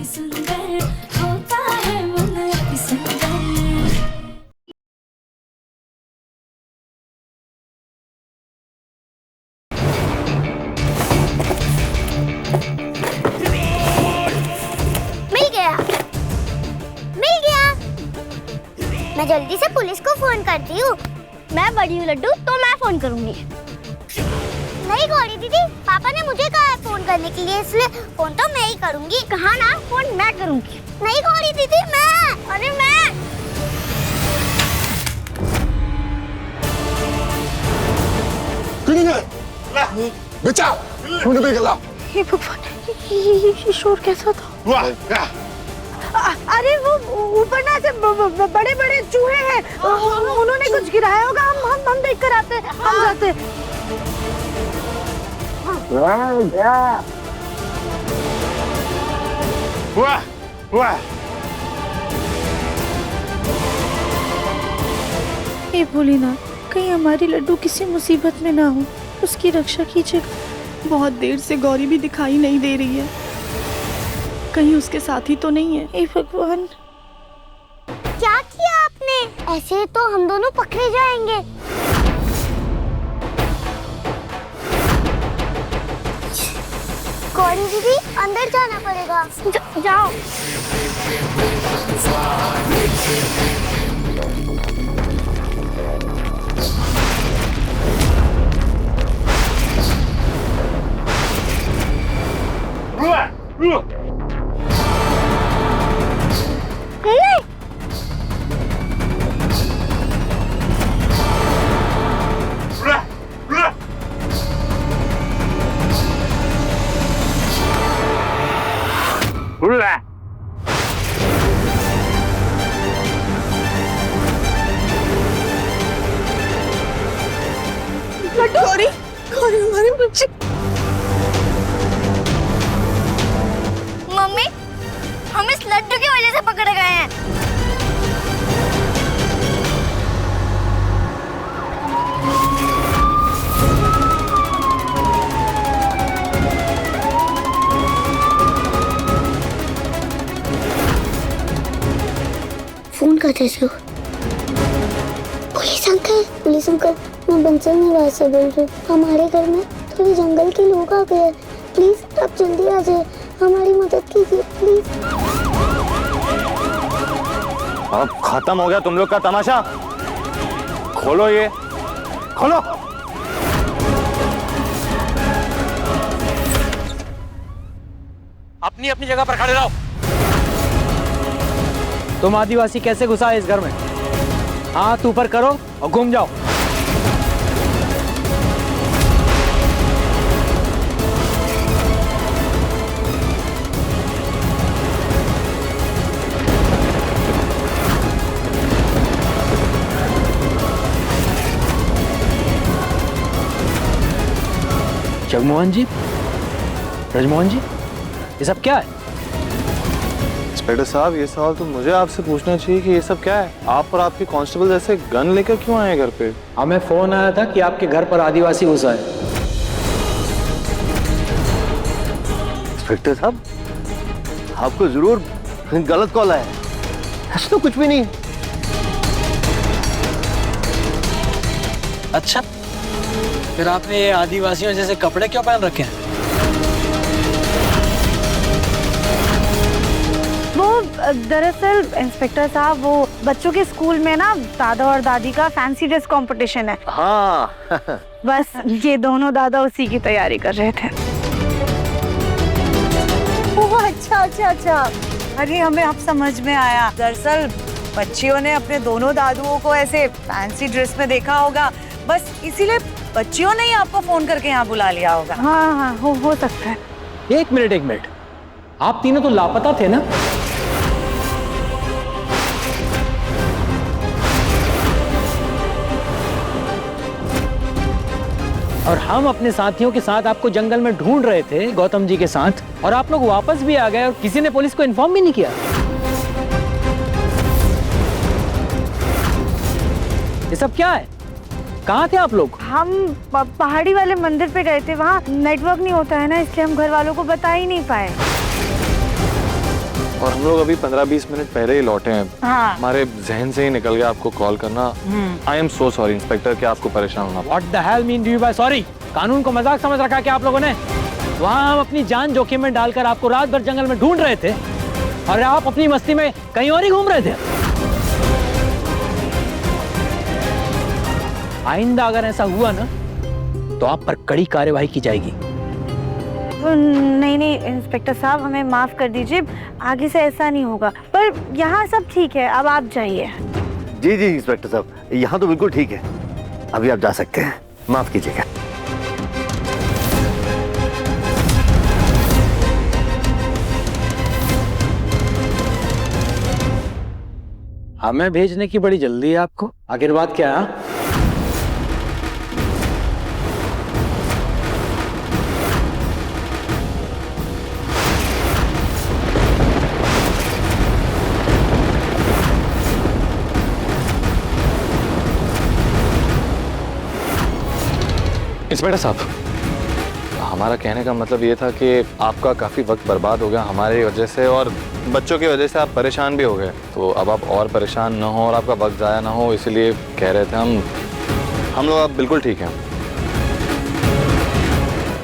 सुंदर होता है मन अति सुंदर। मिल गया, मिल गया। मैं जल्दी से पुलिस को फोन करती हूँ। मैं बड़ी हूँ लड्डू, तो मैं फोन करूँगी। नहीं गौरी दीदी, पापा ने मुझे कहा है फोन करने के लिए, इसलिए फोन तो मैं ही करूँगी। कहा ना, फोन मैं करूँगी। नहीं गौरी दीदी, मैं। अरे मैं। बचा, मुझे देख ला। हे भगवान, ये शोर कैसा था? अरे वो ऊपर ना ऐसे बड़े बड़े चूहे हैं, उन्होंने कुछ गिराया होगा। हम देख कर आते, हम जाते। वाह वाह। हे भोलेनाथ, कहीं हमारी लड्डू किसी मुसीबत में ना हो, उसकी रक्षा कीजिएगा। बहुत देर से गौरी भी दिखाई नहीं दे रही है, कहीं उसके साथी तो नहीं है। हे भगवान, क्या किया आपने? ऐसे तो हम दोनों पकड़े जाएंगे। गौरी दीदी, अंदर जाना पड़ेगा। जाओ। गौरी, गौरी हमारे बच्चे। मम्मी, हम इस लड्डू की वजह से पकड़े गए हैं। फोन करते थे। पुलिस अंकल, मैं बंसल निवास से बोल रही हूँ। हमारे घर में थोड़े जंगल के लोग आ गए। प्लीज आप जल्दी आ जाए, हमारी मदद कीजिए प्लीज। अब खत्म हो गया तुम लोग का तमाशा। खोलो ये, खोलो। अपनी अपनी जगह पर खड़े रहो। तुम आदिवासी कैसे घुसा है इस घर में? हाथ ऊपर करो और घूम जाओ। जगमोहन जी, ब्रजमोहन जी, ये सब क्या है? इंस्पेक्टर साहब, ये सवाल तो मुझे आपसे पूछना चाहिए कि ये सब क्या है। आप और आपके कांस्टेबल जैसे गन लेकर क्यों आए घर पे? हमें फोन आया था कि आपके घर पर आदिवासी घुसा है। इंस्पेक्टर साहब, आपको जरूर गलत कॉल आया। ऐसा तो कुछ भी नहीं। अच्छा, फिर आपने ये आदिवासियों जैसे कपड़े क्यों पहन रखे हैं? दरअसल इंस्पेक्टर साहब, वो बच्चों के स्कूल में ना दादा और दादी का फैंसी ड्रेस कंपटीशन है। हाँ। बस ये दोनों दादा उसी की तैयारी कर रहे थे। ओह अच्छा अच्छा अच्छा, अरे हमें अब समझ में आया। दरअसल बच्चियों ने अपने दोनों दादुओं को ऐसे फैंसी ड्रेस में देखा होगा, बस इसीलिए बच्चियों ने ही आपको फोन करके यहाँ बुला लिया होगा। हाँ हाँ, हो सकता है। एक मिनट, आप तीनों तो लापता थे ना? और हम अपने साथियों के साथ आपको जंगल में ढूंढ रहे थे, गौतम जी के साथ, और आप लोग वापस भी आ गए और किसी ने पुलिस को इन्फॉर्म भी नहीं किया। ये सब क्या है? कहाँ थे आप लोग? हम पहाड़ी वाले मंदिर पे गए थे, वहाँ नेटवर्क नहीं होता है ना, इसलिए हम घर वालों को बता ही नहीं पाए। और हम लोग अभी 15-20 मिनट पहले ही लौटे हैं। हाँ। हमारे जहन से ही निकल गया आपको कॉल करना। I am so sorry inspector कि आपको परेशान होना पड़ा। What the hell mean do you by sorry? कानून को मजाक समझ रखा क्या आप लोगों ने? वहाँ हम अपनी जान जोखिम में डालकर आपको रात भर जंगल में ढूंढ रहे थे और आप अपनी मस्ती में कहीं और ही घूम रहे थे। आइंदा अगर ऐसा हुआ ना तो आप पर कड़ी कार्यवाही की जाएगी। नहीं इंस्पेक्टर साहब, हमें माफ कर दीजिए, आगे से ऐसा नहीं होगा। पर यहाँ सब ठीक है, अब आप जाइए। जी जी इंस्पेक्टर साहब, यहाँ तो बिल्कुल ठीक है, अभी आप जा सकते हैं, माफ कीजिएगा। हमें भेजने की बड़ी जल्दी है आपको, आखिर बात क्या है? इंस्पेक्टर साहब, हमारा कहने का मतलब ये था कि आपका काफ़ी वक्त बर्बाद हो गया हमारी वजह से और बच्चों की वजह से आप परेशान भी हो गए। तो अब आप और परेशान ना हो और आपका वक्त ज़ाया ना हो, इसलिए कह रहे थे हम लोग अब बिल्कुल ठीक हैं।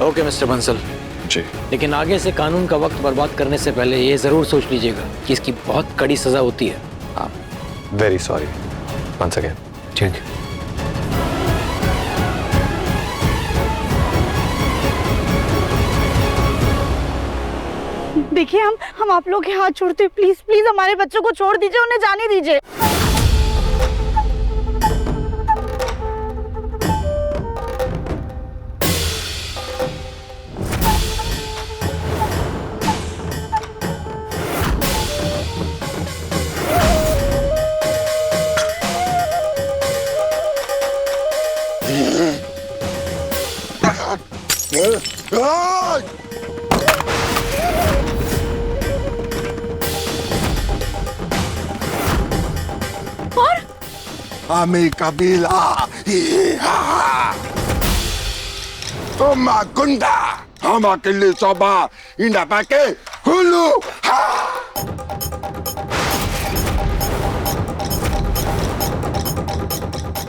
Okay mister Bansal ji. लेकिन आगे से कानून का वक्त बर्बाद करने से पहले ये ज़रूर सोच लीजिएगा कि इसकी बहुत कड़ी सज़ा होती है। Very sorry once again. ठीक है। देखिए हम आप लोग के हाथ छोड़ते हैं, प्लीज प्लीज हमारे बच्चों को छोड़ दीजिए, उन्हें जाने दीजिए। Ami kabila, Toma gunda, Hama kili soba, Inda pake, Hulu.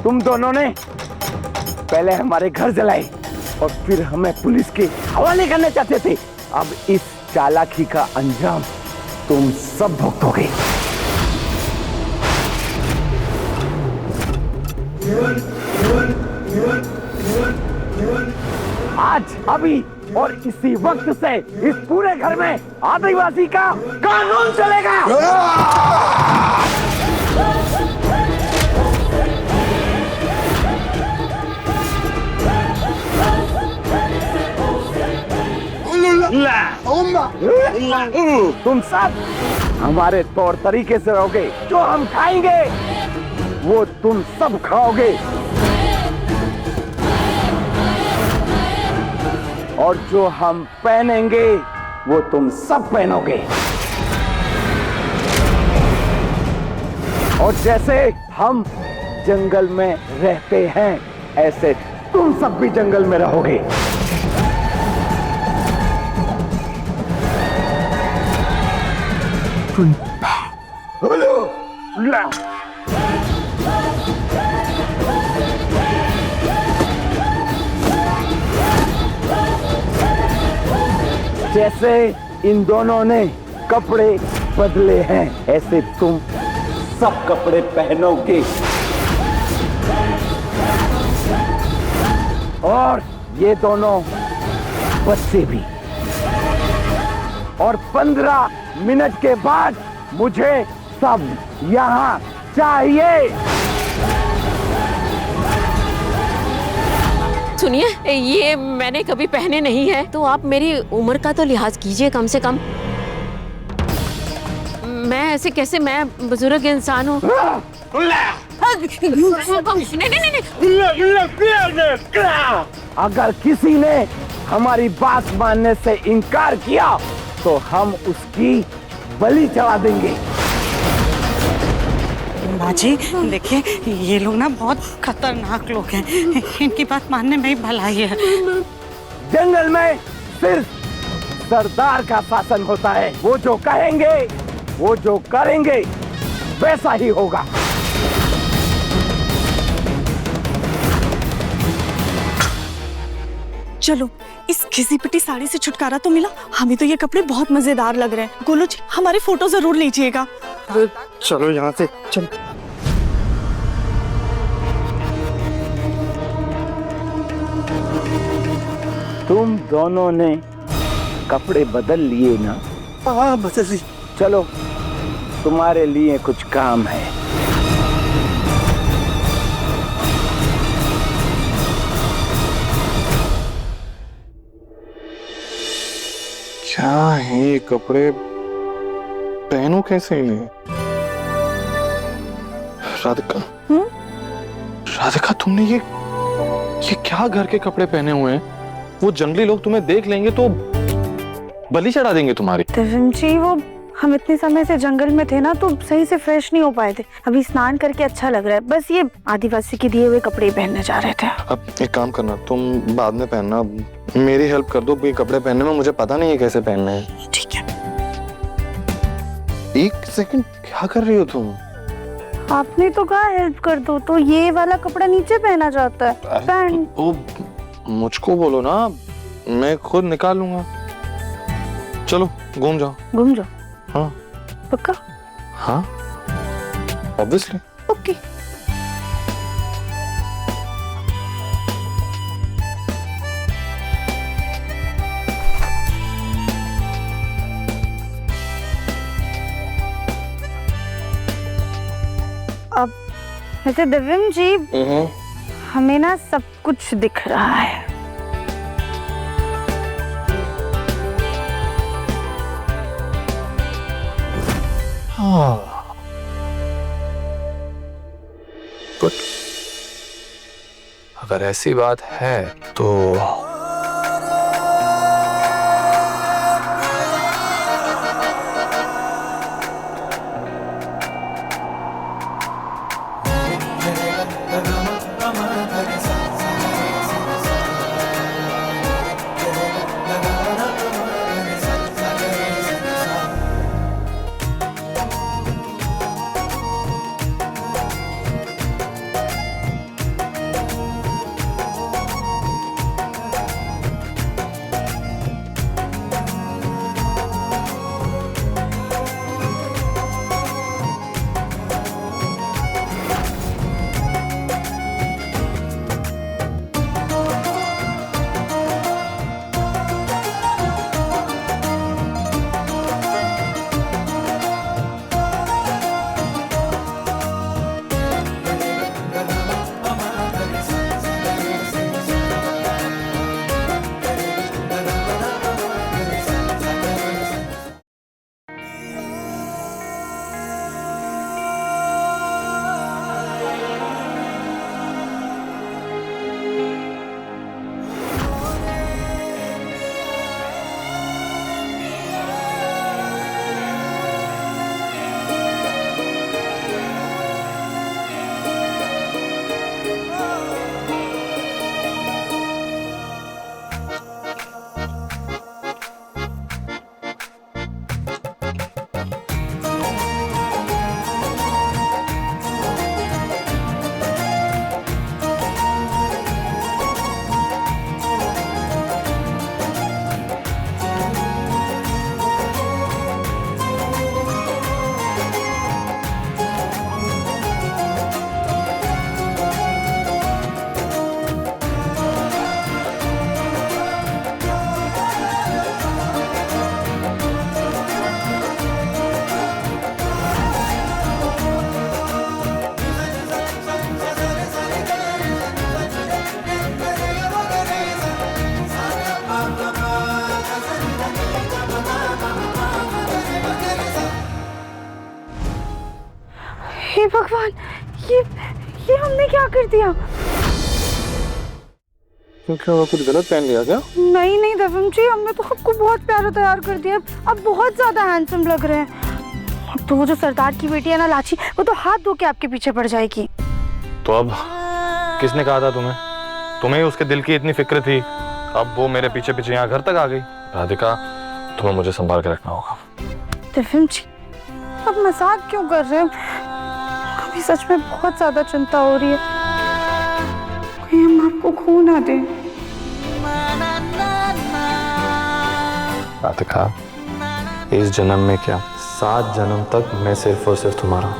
तुम दोनों ने पहले हमारे घर जलाए और फिर हमें पुलिस के हवाले करना चाहते थे। अब इस चालाकी का अंजाम तुम सब भुगतोगे। आज अभी और इसी वक्त से इस पूरे घर में आदिवासी का कानून चलेगा। तुम सब हमारे तौर तरीके से रहोगे, जो हम खाएंगे वो तुम सब खाओगे और जो हम पहनेंगे वो तुम सब पहनोगे। और जैसे हम जंगल में रहते हैं ऐसे तुम सब भी जंगल में रहोगे। जैसे इन दोनों ने कपड़े बदले हैं ऐसे तुम सब कपड़े पहनोगे और ये दोनों बच्चे भी। और 15 मिनट के बाद मुझे सब यहाँ चाहिए। सुनिए, ये मैंने कभी पहने नहीं है, तो आप मेरी उम्र का तो लिहाज कीजिए कम से कम। मैं ऐसे कैसे, मैं बुजुर्ग इंसान हूँ। अगर किसी ने हमारी बात मानने से इनकार किया तो हम उसकी बलि चढ़ा देंगे। बाजी देखिए, ये लोग ना बहुत खतरनाक लोग हैं, इनकी बात मानने में ही भलाई है। जंगल में सिर्फ सरदार का शासन होता है, वो जो कहेंगे वो जो करेंगे वैसा ही होगा। चलो, इस घिसी पिटी साड़ी से छुटकारा तो मिला। हमें तो ये कपड़े बहुत मजेदार लग रहे हैं। गोलू जी, हमारी फोटो जरूर लीजिएगा। चलो यहाँ से, चलो। तुम दोनों ने कपड़े बदल लिए ना? हाँ बस ऐसी। चलो, तुम्हारे लिए कुछ काम है। क्या है ये कपड़े, पहनूं कैसे इन्हें? राधिका, राधिका तुमने ये क्या घर के कपड़े पहने हुए हैं? वो जंगली लोग तुम्हें देख लेंगे तो बलि चढ़ा देंगे तुम्हारी। दिव्यम जी, वो हम इतने समय से जंगल में थे ना, तो सही से फ्रेश नहीं हो पाए थे। अभी स्नान करके अच्छा लग रहा है। बस ये आदिवासी के दिए हुए कपड़े पहनने जा रहे थे। अब एक काम करना, तुम बाद में पहनना, मेरी हेल्प कर दो। ये कपड़े पहनने में मुझे पता नहीं है कैसे पहनने हैं। ठीक है। एक सेकंड, क्या कर रही हो तुम? आपने तो कहा हेल्प कर दो, तो ये वाला कपड़ा नीचे पहना जाता है। पहन। ओ, मुझको बोलो ना, मैं खुद निकाल लूंगा। चलो घूम जाओ। घूम जाओ? हाँ। पक्का? हाँ, ऑब्वियसली। ओके। अब वैसे दिव्यम जी, हमें ना सब कुछ दिख रहा है। गुड। अगर ऐसी बात है तो हे भगवान, ये हमने क्या कर दिया? क्या कुछ गलत पहन लिया क्या? नहीं नहीं दिव्यम जी, हमने तो आपको बहुत प्यारा तैयार कर दिया। अब बहुत ज्यादा हैंडसम लग रहे हैं। तो वो जो सरदार की बेटी है ना लाची, वो तो हाथ धो के आपके पीछे पड़ जाएगी। तो अब किसने कहा था तुम्हें? तुम्हें उसके दिल की इतनी फिक्र थी, अब वो मेरे पीछे पीछे यहाँ घर तक आ गई। राधिका, तुम्हें मुझे संभाल के रखना होगा। दिव्यम जी, आप मजाक क्यों कर रहे हो? अभी सच में बहुत ज्यादा चिंता हो रही है, कहीं हम आपको खो ना दें। राधिका, इस जन्म में क्या 7 जन्म तक मैं सिर्फ और सिर्फ तुम्हारा हूं।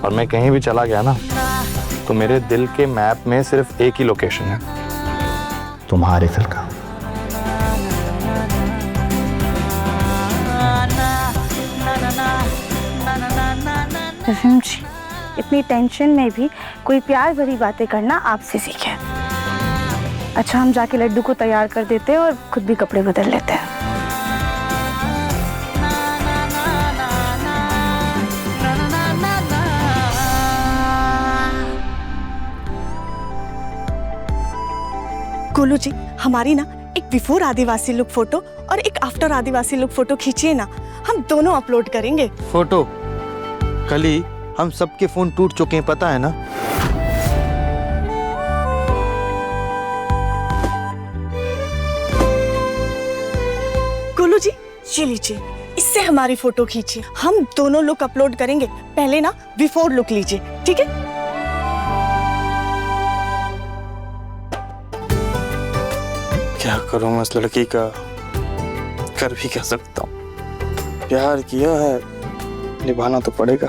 और मैं कहीं भी चला गया ना तो मेरे दिल के मैप में सिर्फ एक ही लोकेशन है, तुम्हारे दिल का। रहीम जी, इतनी टेंशन में भी कोई प्यार भरी बातें करना आपसे सीखे। अच्छा, हम जाके लड्डू को तैयार कर देते हैं और खुद भी कपड़े बदल लेते हैं। गोलू जी, हमारी ना एक बिफोर आदिवासी लुक फोटो और एक आफ्टर आदिवासी लुक फोटो खींचिए ना, हम दोनों अपलोड करेंगे। फोटो? कल ही हम सबके फोन टूट चुके हैं, पता है ना? गोलू जी, ये लीजिए, इससे हमारी फोटो खींचिए, हम दोनों लुक अपलोड करेंगे। पहले ना बिफोर लुक लीजिए, ठीक है? क्या करूं मैं इस लड़की का, कर भी क्या सकता हूं? प्यार किया है, निभाना तो पड़ेगा।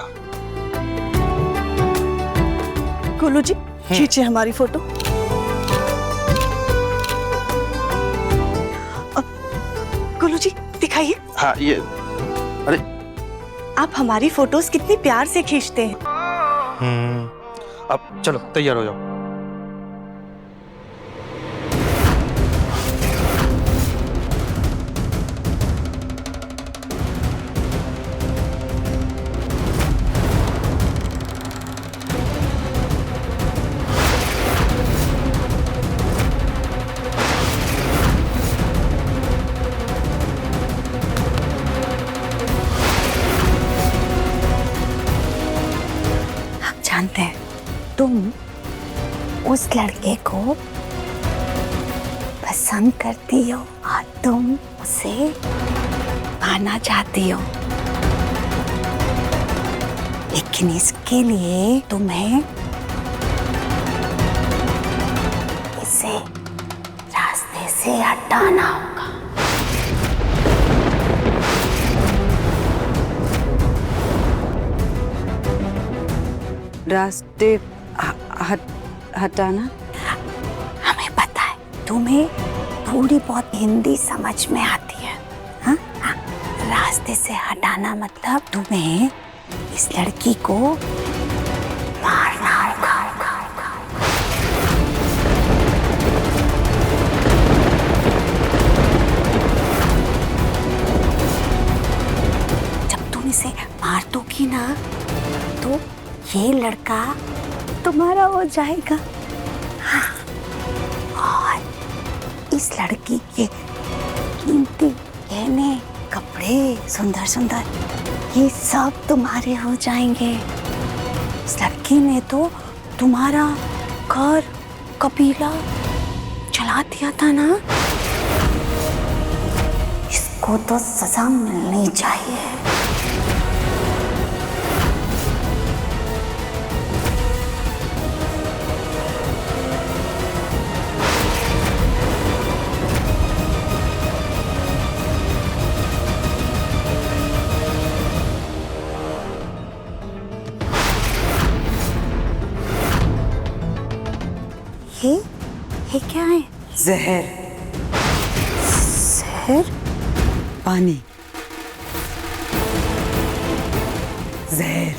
गोलू जी, खींचिए हमारी फोटो। गोलू जी, दिखाइए। हाँ, ये अरे आप हमारी फोटोज कितनी प्यार से खींचते हैं। अब चलो तैयार हो जाओ। जानते हैं, तुम उस लड़के को पसंद करती हो और तुम उसे पाना चाहती हो, लेकिन इसके लिए तुम्हें इसे रास्ते से हटाना होगा। रास्ते हटाना? हमें पता है तुम्हें थोड़ी बहुत हिंदी समझ में आती है। हाँ? रास्ते से हटाना मतलब तुम्हें इस लड़की को मारना होगा। जब तुम इसे मार दोगी ना तो ये लड़का तुम्हारा हो जाएगा। हाँ। और इस लड़की के कीमती गहने, कपड़े, सुंदर सुंदर, ये सब तुम्हारे हो जाएंगे। इस लड़की ने तो तुम्हारा घर, कबीला जला दिया था ना, इसको तो सजा मिलनी चाहिए। ये क्या है? जहर। जहर? पानी। जहर।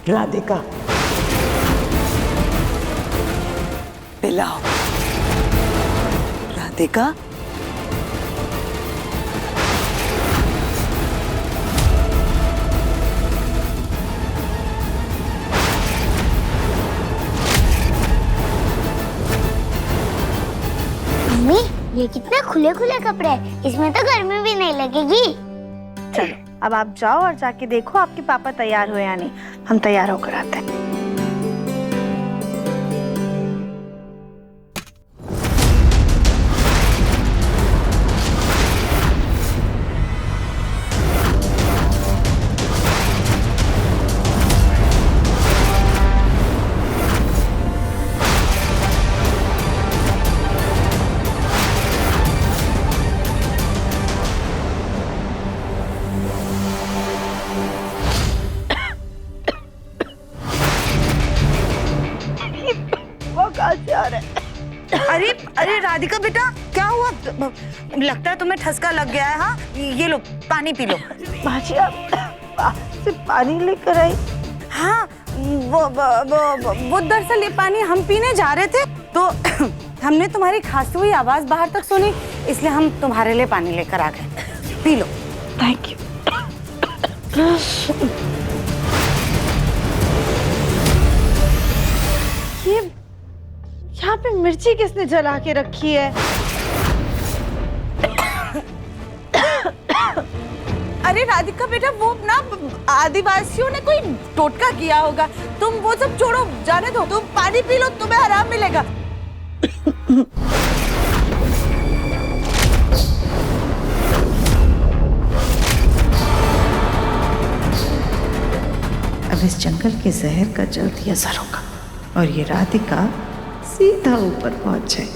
राधिका, पिलाओ। राधिका, ये कितने खुले खुले कपड़े हैं, इसमें तो गर्मी भी नहीं लगेगी। चलो अब आप जाओ और जाके देखो आपके पापा तैयार हो या नहीं, हम तैयार होकर आते हैं। राधिका बेटा क्या हुआ? लगता है तुम्हें ठसका लग गया है। हाँ ये लो पानी पी लो। बाजी आप से पानी लेकर आई। हाँ वो दरअसल ये पानी हम पीने जा रहे थे तो हमने तुम्हारी खांसती हुई आवाज बाहर तक सुनी, इसलिए हम तुम्हारे लिए पानी लेकर आ गए। P low. Thank you. ये यहाँ पे मिर्ची किसने जला के रखी है? अरे राधिका बेटा वो ना आदिवासियों ने कोई टोटका किया होगा, तुम वो सब छोड़ो, जाने दो, तुम पानी पी लो, तुम्हें आराम मिलेगा। अब इस जंगल के जहर का जल्द ही असर होगा और ये राधिका सीधा ऊपर पहुंच जाए।